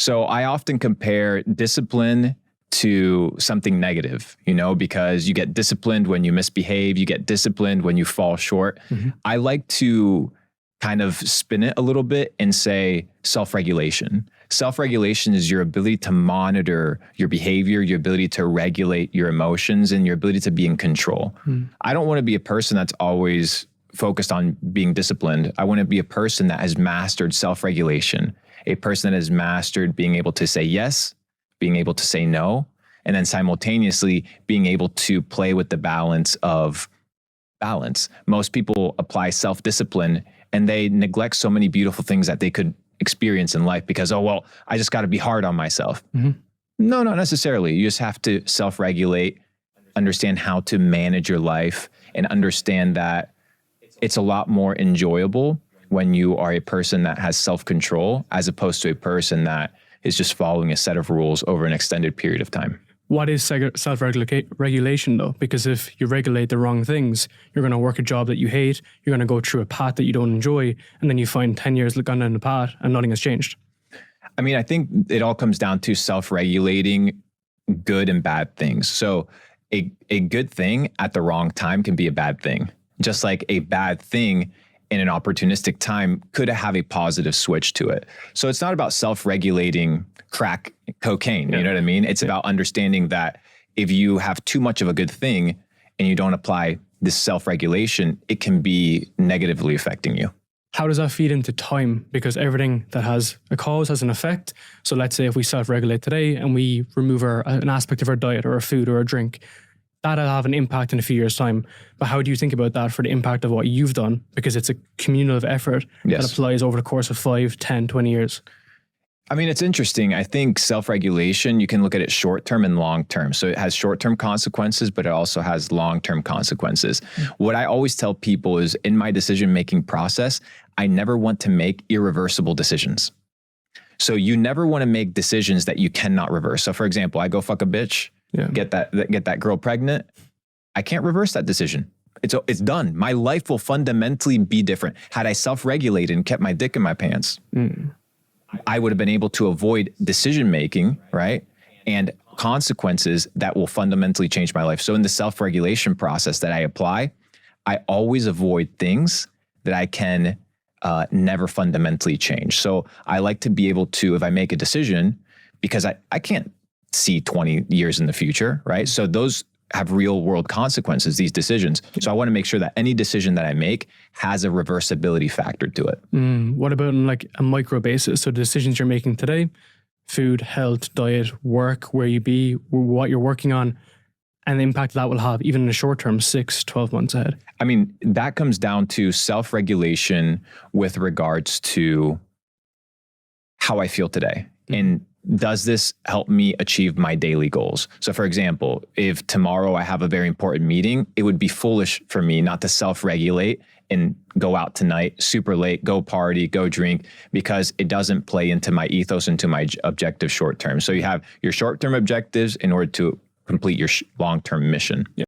So I often compare discipline to something negative, because you get disciplined when you misbehave, you get disciplined when you fall short. I like to kind of spin it a little bit and say self-regulation. Self-regulation is your ability to monitor your behavior, your ability to regulate your emotions, and your ability to be in control. I don't want to be a person that's always focused on being disciplined. I want to be a person that has mastered self-regulation, a person that has mastered being able to say yes, being able to say no, and then simultaneously being able to play with the balance of balance. Most people apply self-discipline and they neglect so many beautiful things that they could experience in life because, I just got to be hard on myself. No, not necessarily. You just have to self-regulate, understand how to manage your life, and understand that it's a lot more enjoyable when you are a person that has self-control as opposed to a person that is just following a set of rules over an extended period of time. What is self-regulation though? Because if you regulate the wrong things, you're going to work a job that you hate, you're going to go through a path that you don't enjoy, and then you find 10 years gone down the path and nothing has changed. I mean, I think it all comes down to self-regulating good and bad things. So a good thing at the wrong time can be a bad thing. Just like a bad thing in an opportunistic time could have a positive switch to it. So it's not about self-regulating crack cocaine, you know what I mean? It's about understanding that if you have too much of a good thing and you don't apply this self-regulation, it can be negatively affecting you. How does that feed into time? Because everything that has a cause has an effect. So let's say if we self-regulate today and we remove an aspect of our diet or a food or a drink, that'll have an impact in a few years' time. But how do you think about that for the impact of what you've done? Because it's a communal effort that applies over the course of 5, 10, 20 years. I mean, it's interesting. I think self-regulation, you can look at it short-term and long-term. So it has short-term consequences, but it also has long-term consequences. What I always tell people is in my decision-making process, I never want to make irreversible decisions. So you never want to make decisions that you cannot reverse. So for example, I go fuck a bitch, get that girl pregnant. I can't reverse that decision. It's done. My life will fundamentally be different. Had I self-regulated and kept my dick in my pants, I would have been able to avoid decision-making, right? And consequences that will fundamentally change my life. So in the self-regulation process that I apply, I always avoid things that I can never fundamentally change. So I like to be able to, if I make a decision, because I can't see 20 years in the future, right? So those have real world consequences, these decisions. So I want to make sure that any decision that I make has a reversibility factor to it. What about on like a micro basis? So the decisions you're making today, food, health, diet, work, where you be, what you're working on, and the impact that will have even in the short term, 6, 12 months ahead. I mean, that comes down to self-regulation with regards to how I feel today. And does this help me achieve my daily goals? So for example, if tomorrow I have a very important meeting, it would be foolish for me not to self-regulate and go out tonight super late, go party, go drink, because it doesn't play into my ethos, into my objective short term. So you have your short term objectives in order to complete your long term mission.